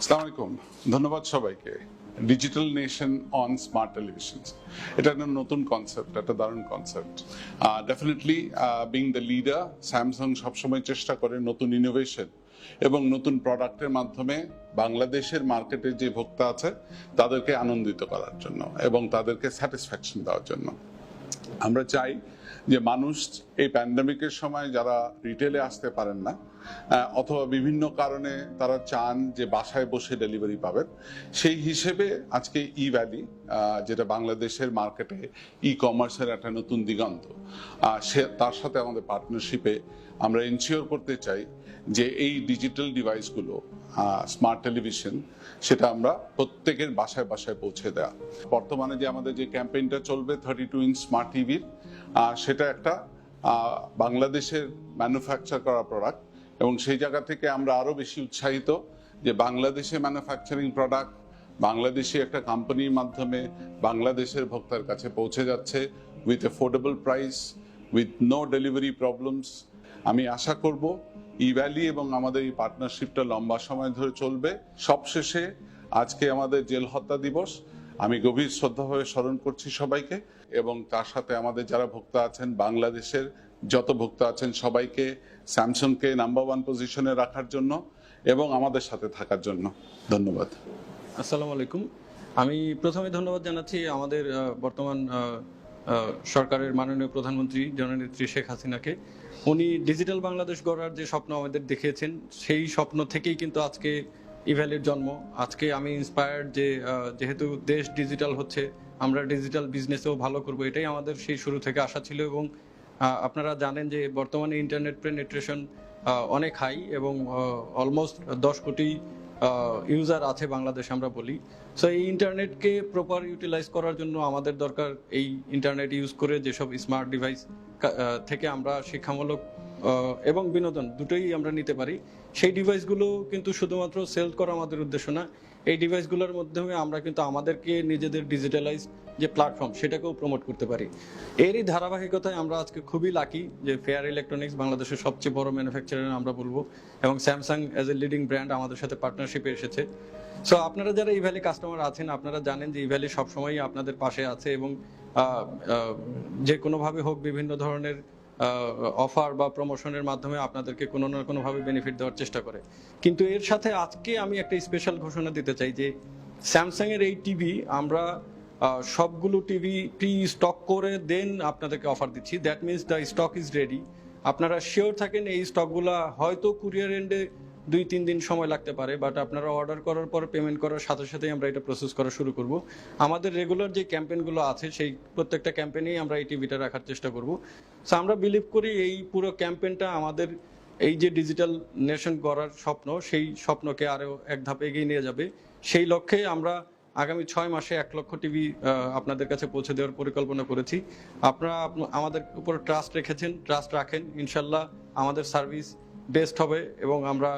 আসসালামু আলাইকুম, ধন্যবাদ সবাইকে। Digital nation on smart television, এটা একটা নতুন কনসেপ্ট, একটা দারুণ concept. Definitely being the leader, Samsung সবসময় চেষ্টা করে নতুন ইনোভেশন এবং নতুন প্রোডাক্টের মাধ্যমে বাংলাদেশের মার্কেটে যে ভোক্তা আছে তাদেরকে আনন্দিত করার জন্য এবং তাদেরকে স্যাটিসফ্যাকশন দেওয়ার জন্য। আমরা চাই যে মানুষ এই প্যান্ডেমিকের সময় যারা রিটেলে আসতে পারেন না অথবা বিভিন্ন কারণে তারা চান যে বাসায় বসে ডেলিভারি পাবেন, সেই হিসেবে আজকে ই ভ্যালি, যেটা বাংলাদেশের মার্কেটে ই কমার্সের একটা নতুন দিগন্ত, তার সাথে আমাদের পার্টনারশিপে আমরা এনশিওর করতে চাই যে এই ডিজিটাল ডিভাইসগুলো, স্মার্ট টেলিভিশন, সেটা আমরা প্রত্যেকের বাসায় বাসায় পৌঁছে দেওয়া। বর্তমানে যে আমাদের যে ক্যাম্পেইনটা চলবে 32 ইঞ্চ স্মার্ট টিভির, সেটা একটা বাংলাদেশের ম্যানুফ্যাকচার করা প্রোডাক্ট এবং সেই জায়গা থেকে আমরা আরো বেশি উৎসাহিত যে বাংলাদেশে ম্যানুফ্যাকচারিং প্রোডাক্ট বাংলাদেশি একটা কোম্পানির মাধ্যমে বাংলাদেশের ভোক্তার কাছে পৌঁছে যাচ্ছে with affordable price, with no delivery problems. আমি আশা করব ই ভ্যালি এবং আমাদের এই পার্টনারশিপটা লম্বা সময় ধরে চলবে। সবশেষে আজকে আমাদের জেল হত্যা দিবস, আমি গভীর শ্রদ্ধাভাবে স্মরণ করছি সবাইকে এবং তার সাথে আমাদের যারা ভোক্তা আছেন, বাংলাদেশের যত ভোক্তা আছেন সবাইকে স্যামসাংকে নাম্বার 1 পজিশনে রাখার জন্য এবং আমাদের সাথে থাকার জন্য ধন্যবাদ। আসসালামু আলাইকুম। আমি প্রথমে ধন্যবাদ জানাচ্ছি আমাদের বর্তমান সরকারের মাননীয় প্রধানমন্ত্রী জননেত্রী শেখ হাসিনাকে। উনি ডিজিটাল বাংলাদেশ গড়ার যে স্বপ্ন আমাদের দেখিয়েছেন, সেই স্বপ্ন থেকেই কিন্তু আজকে ইভ্যালির জন্ম। আজকে আমি ইন্সপায়ার্ড যে যেহেতু দেশ ডিজিটাল হচ্ছে, আমরা ডিজিটাল বিজনেসেও ভালো করব, এটাই আমাদের সেই শুরু থেকে আশা ছিল। এবং আপনারা জানেন যে বর্তমানে ইন্টারনেট পেনিট্রেশন অনেক হাই এবং অলমোস্ট 10 কোটি ইউজার আছে বাংলাদেশে আমরা বলি। সো এই ইন্টারনেটকে প্রপার ইউটিলাইজ করার জন্য আমাদের দরকার এই ইন্টারনেট ইউজ করে যেসব স্মার্ট ডিভাইস থেকে আমরা শিক্ষামূলক এবং বিনোদন দুটোই আমরা নিতে পারি, সেই ডিভাইসগুলো কিন্তু শুধুমাত্র সেল করা আমাদের উদ্দেশ্য না। এই ডিভাইসগুলোর মাধ্যমে আমরা কিন্তু আমাদেরকে নিজেদের ডিজিটালাইজ যে প্ল্যাটফর্ম সেটাকেও প্রমোট করতে পারি। এরই ধারাবাহিকতায় আমরা আজকে খুবই লাকি যে ফেয়ার ইলেকট্রনিক্স বাংলাদেশের সবচেয়ে বড় ম্যানুফ্যাকচারার আমরা বলবো, এবং Samsung as a leading brand আমাদের সাথে পার্টনারশিপে এসেছে। সো আপনারা যারা ই ভ্যালি কাস্টমার আছেন, আপনারা জানেন যে ই ভ্যালি সবসময়ই আপনাদের পাশে আছে এবং যে কোনোভাবে হোক বিভিন্ন ধরনের অফার বা প্রমোশনের মাধ্যমে আপনাদেরকে কোনো না কোনোভাবে বেনিফিট দেওয়ার চেষ্টা করে। কিন্তু এর সাথে আজকে আমি একটা স্পেশাল ঘোষণা দিতে চাই যে স্যামসাং এর এই টিভি আমরা সবগুলো টিভি প্রি স্টক করে দেন আপনাদেরকে অফার দিচ্ছি। That means the stock is ready. আপনারা শিওর থাকেন এই স্টকগুলো হয়তো কুরিয়ার এন্ডে 2-3 দিন সময় লাগতে পারে, বাট আপনারা অর্ডার করার পর পেমেন্ট করার সাথে সাথেই আমরা এটা প্রসেস করা শুরু করব। আমাদের রেগুলার যে ক্যাম্পেইনগুলো আছে সেই প্রত্যেকটা ক্যাম্পেইনেই আমরা এই টিভিটা রাখার চেষ্টা করব। সো আমরা বিলিভ করি এই পুরো ক্যাম্পেইনটা আমাদের এই যে ডিজিটাল নেশন গড়ার স্বপ্ন, সেই স্বপ্নকে আরও এক ধাপ এগিয়ে নিয়ে যাবে। সেই লক্ষ্যে আমরা আগামী 6 মাসে 1 লক্ষ টিভি আপনাদের কাছে পৌঁছে দেওয়ার পরিকল্পনা করেছি। আপনারা আমাদের উপর ট্রাস্ট রেখেছেন, ট্রাস্ট রাখেন, ইনশাল্লাহ আমাদের সার্ভিস বেস্ট হবে এবং আমরা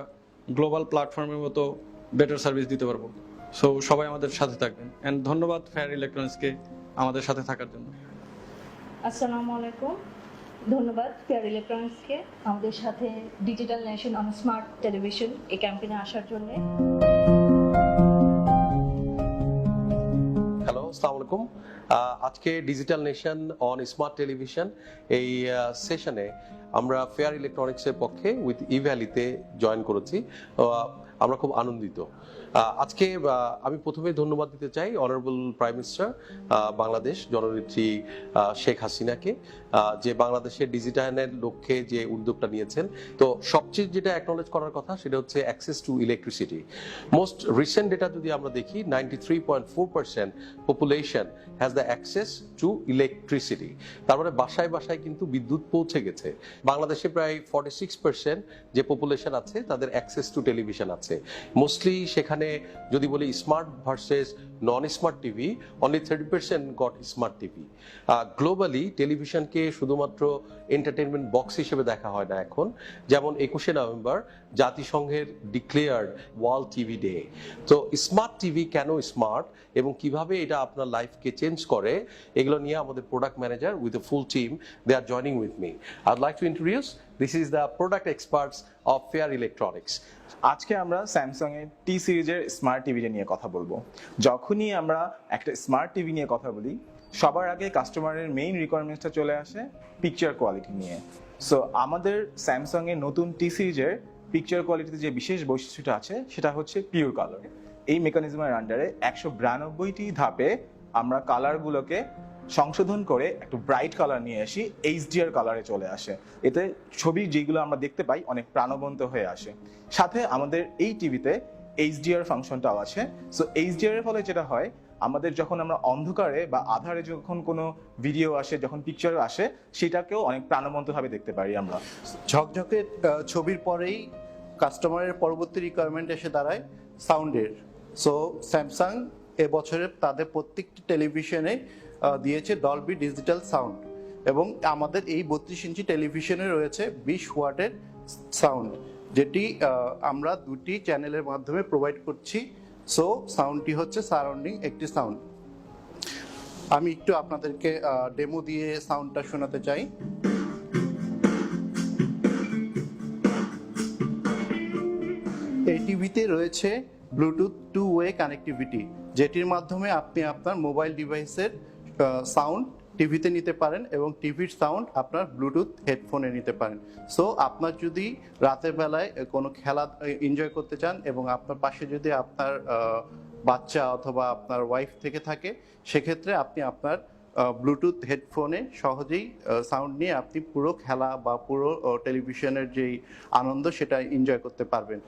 গ্লোবাল প্ল্যাটফর্মের মতো বেটার সার্ভিস দিতে পারবো। সো সবাই আমাদের সাথে থাকবেন। অ্যান্ড ধন্যবাদ ফেয়ার ইলেকট্রনিক্সকে আমাদের সাথে থাকার জন্য। আসসালামু আলাইকুম, ধন্যবাদ ফেয়ার ইলেকট্রনিক্সকে আমাদের সাথে digital nation on smart television এই ক্যাম্পেইনে আসার জন্য। হ্যালো, আসসালামু আলাইকুম। আজকে digital nation on smart television এই সেশনে আমরা ফেয়ার ইলেকট্রনিক্সের পক্ষে উইথ ই ভ্যালিতে জয়েন করেছি। আমরা খুব আনন্দিত। আজকে আমি প্রথমে ধন্যবাদ দিতে চাই অনারেবল প্রাইম মিনিস্টার বাংলাদেশ জননেত্রী শেখ হাসিনাকে, যে বাংলাদেশের ডিজিটালের লক্ষ্যে যে উদ্যোগটা নিয়েছেন। তো সবচেয়ে যেটা অ্যাকনোলেজ করার কথা সেটা হচ্ছে access to electricity. Most recent data যদি আমরা দেখি, 93.4% population has the access to electricity. তার মানে বাসায় বাসায় কিন্তু বিদ্যুৎ পৌঁছে গেছে। বাংলাদেশে প্রায় 46% যে পপুলেশন আছে তাদের অ্যাক্সেস টু টেলিভিশন আছে। মোস্টলি সেখানে যদি বলি smart versus non smart TV, only 30% got smart TV. Globally টেলিভিশনকে শুধুমাত্র এন্টারটেনমেন্ট বক্স হিসেবে দেখা হয় না এখন। যেমন 21শে নভেম্বর জাতিসংঘের ডিক্লেয়ার্ড ওয়ার্ল্ড টিভি ডে। তো স্মার্ট টিভি কেন স্মার্ট এবং কিভাবে এটা আপনার লাইফকে চেঞ্জ করে, এগুলো নিয়ে আমাদের product manager with a full team, they are joining with me. I would like to introduce This is the product experts of Fair Electronics. আজকে আমরা স্যামসাং এর টি সিরিজের স্মার্ট টিভি নিয়ে কথা বলবো। যখনই আমরা একটা স্মার্ট টিভি নিয়ে কথা বলি, সবার আগে কাস্টমারের মেইন রিকোয়ারমেন্টসটা চলে আসে পিকচার কোয়ালিটি নিয়ে। সো আমাদের স্যামসাং এর নতুন টি সিরিজের পিকচার কোয়ালিটিতে যে বিশেষ বৈশিষ্ট্যটা আছে সেটা হচ্ছে পিওর কালার। এই মেকানিজমের আন্ডারে 192টি ধাপে আমরা কালারগুলোকে সংশোধন করে একটু ব্রাইট কালার নিয়ে আসি, এইচডিআর কালারে চলে আসে। এতে ছবি যেগুলো আমরা দেখতে পাই অনেক প্রাণবন্ত হয়ে আসে। সাথে আমাদের এই টিভিতে এইচডিআর ফাংশনটাও আছে। সো এইচডিআর এর ফলে যেটা হয়, আমাদের যখন আমরা অন্ধকারে বা আধারে যখন কোনো ভিডিও আসে, যখন পিকচার আসে, সেটাকেও অনেক প্রাণবন্তভাবে দেখতে পারি আমরা। ঝকঝকে ছবির পরেই কাস্টমারের পরবর্তী রিকোয়ারমেন্ট এসে দাঁড়ায় সাউন্ডের। সো স্যামসাং এবছরে তাদের প্রত্যেকটি টেলিভিশনে দিয়েছে ডলবি ডিজিটাল সাউন্ড, এবং আমাদের এই 32 ইঞ্চি টেলিভিশনে রয়েছে 20 ওয়াটের সাউন্ড, যেটি আমরা দুটি চ্যানেলের মাধ্যমে প্রোভাইড করছি। সো সাউন্ডটি হচ্ছে সারাউন্ডিং একটি সাউন্ড। আমি একটু আপনাদেরকে ডেমো দিয়ে সাউন্ডটা শোনাতে চাই। এই টিভিতে রয়েছে ব্লুটুথ 2 ওয়ে কানেক্টিভিটি, যেটির মাধ্যমে আপনি আপনার মোবাইল ডিভাইসের সাউন্ড টিভিতে নিতে পারেন এবং টিভির সাউন্ড আপনার ব্লুটুথ হেডফোনে নিতে পারেন। সো আপনার যদি রাতের বেলায় কোনো খেলা এনজয় করতে চান এবং আপনার পাশে যদি আপনার বাচ্চা অথবা আপনার ওয়াইফ থেকে থাকে, সেক্ষেত্রে আপনি আপনার ব্লুটুথ হেডফোনে সহজেই সাউন্ড নিয়ে আপনি পুরো খেলা বা পুরো টেলিভিশনের যেই আনন্দ সেটা এনজয় করতে পারবেন।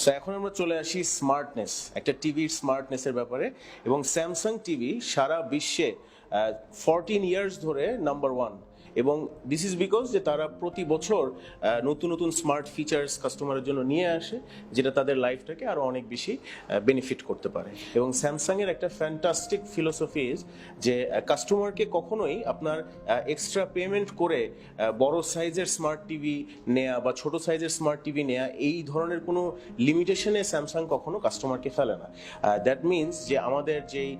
সো এখন আমরা চলে আসি স্মার্টনেস, একটা টিভির স্মার্টনেসের ব্যাপারে। এবং স্যামসাং টিভি সারা বিশ্বে 14 ইয়ার্স ধরে নাম্বার 1, এবং দিস ইজ বিকজ যে তারা প্রতি বছর নতুন নতুন স্মার্ট ফিচার্স কাস্টমারের জন্য নিয়ে আসে, যেটা তাদের লাইফটাকে আরও অনেক বেশি বেনিফিট করতে পারে। এবং স্যামসাংয়ের একটা ফ্যান্টাস্টিক ফিলোসফি ইজ যে কাস্টমারকে কখনোই আপনার এক্সট্রা পেমেন্ট করে বড় সাইজের স্মার্ট টিভি নেয়া বা ছোট সাইজের স্মার্ট টিভি নেয়া, এই ধরনের কোনো লিমিটেশনে স্যামসাং কখনো কাস্টমারকে ফেলে না। দ্যাট মিনস যে আমাদের যেই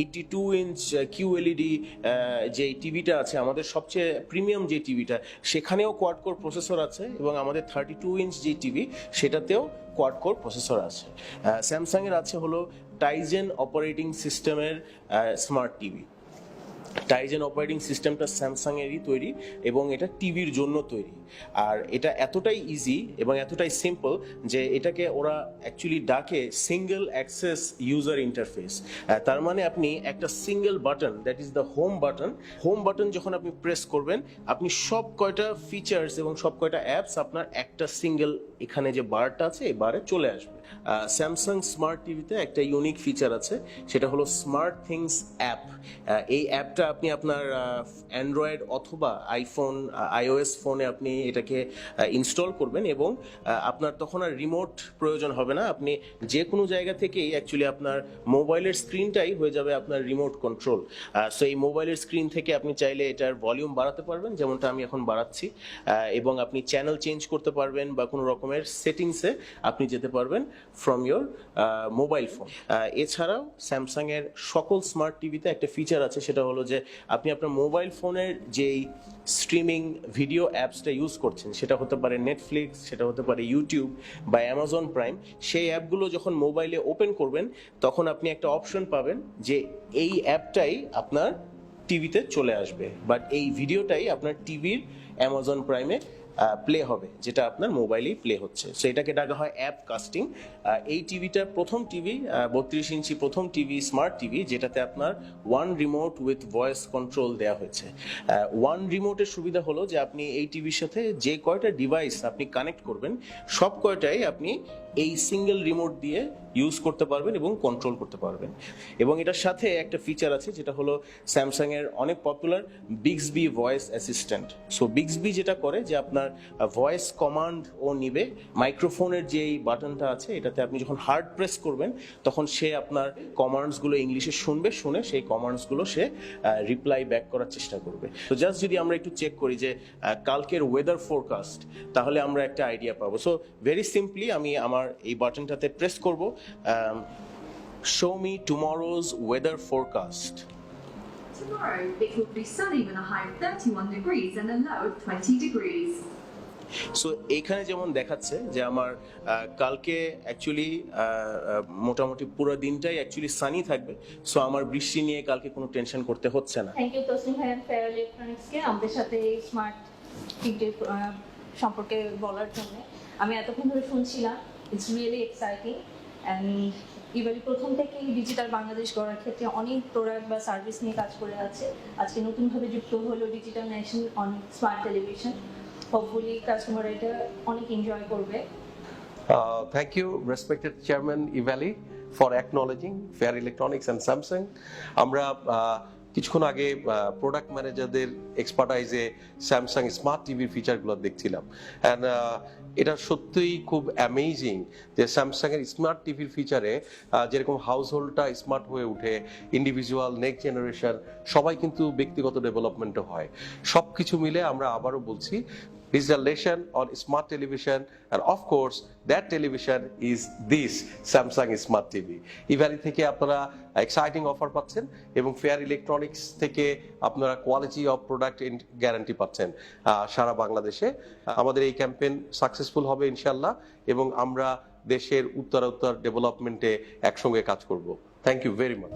82 ইঞ্চ QLED যেই টিভিটা আছে, আমাদের সবচেয়ে প্রিমিয়াম যে টিভিটা, সেখানেও কোয়াড কোর প্রসেসর আছে, এবং আমাদের 32 ইঞ্চ যে টিভি সেটাতেও কোয়াড কোর প্রসেসর আছে। স্যামসাং এর আছে হলো টাইজেন অপারেটিং সিস্টেমের স্মার্ট টিভি। টাইজেন অপারেটিং সিস্টেমটা স্যামসাং এরই তৈরি এবং এটা টিভির জন্য তৈরি। আর এটা এতটাই ইজি এবং এতটাই সিম্পল যে এটাকে ওরা অ্যাকচুয়ালি ডাকে সিঙ্গেল অ্যাক্সেস ইউজার ইন্টারফেস। তার মানে আপনি একটা single button, that is the home button যখন আপনি প্রেস করবেন, আপনি সব কয়টা ফিচার্স এবং সব কয়টা অ্যাপস আপনার একটা সিঙ্গেল এখানে যে বারটা আছে এই বারে চলে আসবে। স্যামসাং স্মার্ট টিভিতে একটা ইউনিক ফিচার আছে, সেটা হলো স্মার্ট থিংস অ্যাপ। এই অ্যাপটা আপনি আপনার অ্যান্ড্রয়েড অথবা আইফোন iOS ফোনে আপনি এটাকে ইনস্টল করবেন, এবং আপনার তখন আর রিমোট প্রয়োজন হবে না। আপনি যে কোনো জায়গা থেকেই অ্যাকচুয়ালি আপনার মোবাইলের স্ক্রিনটাই হয়ে যাবে আপনার রিমোট কন্ট্রোল। সো এই মোবাইলের স্ক্রিন থেকে আপনি চাইলে এটার ভলিউম বাড়াতে পারবেন, যেমনটা আমি এখন বাড়াচ্ছি, এবং আপনি চ্যানেল চেঞ্জ করতে পারবেন বা কোনো রকমের সেটিংসে আপনি যেতে পারবেন ফ্রম ইয়োর মোবাইল ফোন। এছাড়াও স্যামসাং এর সকল স্মার্ট টিভিতে একটা ফিচার আছে, সেটা হলো যে আপনি আপনার মোবাইল ফোনের যেই স্ট্রিমিং ভিডিও অ্যাপসটা ইউজ করছেন, সেটা হতে পারে নেটফ্লিক্স, সেটা হতে পারে ইউটিউব বা অ্যামাজন প্রাইম, সেই অ্যাপগুলো যখন মোবাইলে ওপেন করবেন তখন আপনি একটা অপশন পাবেন যে এই অ্যাপটাই আপনার টিভিতে চলে আসবে, বাট এই ভিডিওটাই আপনার টিভির অ্যামাজন প্রাইমে প্লে হবে, যেটা আপনার মোবাইলেই প্লে হচ্ছে। সো এটাকে ডাকা হয় অ্যাপ কাস্টিং। এই টিভিটা প্রথম টিভি, 32 ইঞ্চি প্রথম টিভি, স্মার্ট টিভি, যেটাতে আপনার one remote with voice control দেওয়া হয়েছে। ওয়ান রিমোটের সুবিধা হলো যে আপনি এই টিভির সাথে যে কয়টা ডিভাইস আপনি কানেক্ট করবেন সব কয়টাই আপনি এই সিঙ্গেল রিমোট দিয়ে ইউজ করতে পারবেন এবং কন্ট্রোল করতে পারবেন। এবং এটার সাথে একটা ফিচার আছে যেটা হলো স্যামসাং এর অনেক পপুলার বিক্সবি ভয়েস অ্যাসিস্ট্যান্ট। সো বিক্সবি যেটা করে যে আপনার ভয়েস কমান্ড ও নিবে, মাইক্রোফোনের যেই বাটনটা আছে এটাতে আপনি যখন হার্ড প্রেস করবেন তখন সে আপনার কমান্ডসগুলো ইংলিশে শুনবে, শুনে সেই কমান্ডসগুলো সে রিপ্লাই ব্যাক করার চেষ্টা করবে। তো জাস্ট যদি আমরা একটু চেক করি যে কালকের ওয়েদার ফোরকাস্ট, তাহলে আমরা একটা আইডিয়া পাবো। সো ভেরি সিম্পলি আমি আমার এই বাটনটাতে প্রেস করব, show me tomorrow's weather forecast. Tomorrow, it will be sunny with a high of 31 degrees and a low of 20 degrees. So এইখানে যেমন দেখাচ্ছে যে আমার কালকে অ্যাকচুয়ালি মোটামুটি পুরো দিনটাই অ্যাকচুয়ালি সানি থাকবে, সো আমার বৃষ্টি নিয়ে কালকে কোনো টেনশন করতে হচ্ছে না। থ্যাংক ইউ তসলিম ভাই অ্যান্ড ফেয়ার ইলেকট্রনিক্সকে আমাদের সাথে এই স্মার্ট টিভির সম্পর্কে বলার জন্য। আমি এতক্ষণ ধরে শুনছিলাম, ইটস রিয়েলি এক্সাইটিং অ্যান্ড ইভেলি প্রথম থেকেই ডিজিটাল বাংলাদেশ গড়ার ক্ষেত্রে অনেক প্রোডাক্ট বা সার্ভিস নিয়ে কাজ করে যাচ্ছে। আজকে নতুনভাবে যুক্ত হলো digital nation on smart television. Hopefully customer এটা অনেক এনজয় করবে। Thank you, respected Chairman Ivali, for acknowledging Fair Electronics and Samsung. আমরা কিছুক্ষণ আগে প্রোডাক্ট ম্যানেজারদের এক্সপার্টাইজে স্যামসাং স্মার্ট টিভির ফিচারগুলো দেখছিলাম, অ্যান্ড এটা সত্যিই খুব অ্যামেজিং যে স্যামসাং এর স্মার্ট টিভির ফিচারে যেরকম হাউস হোল্ডটা স্মার্ট হয়ে উঠে, ইন্ডিভিজুয়াল, নেক্সট জেনারেশন সবাই কিন্তু ব্যক্তিগত ডেভেলপমেন্টও হয়। সব কিছু মিলে আমরা আবারও বলছি, digital nation on smart television, and of course that television is this Samsung Smart TV. Evaly থেকে আপনারা এক্সাইটিং অফার পাচ্ছেন এবং ফেয়ার ইলেকট্রনিক্স থেকে আপনারা কোয়ালিটি অফ প্রোডাক্ট গ্যারান্টি পাচ্ছেন সারা বাংলাদেশে। আমাদের এই ক্যাম্পেইন সাকসেসফুল হবে ইনশাল্লাহ, এবং আমরা দেশের উত্তরোত্তর ডেভেলপমেন্টে একসঙ্গে কাজ করব। Thank you very much.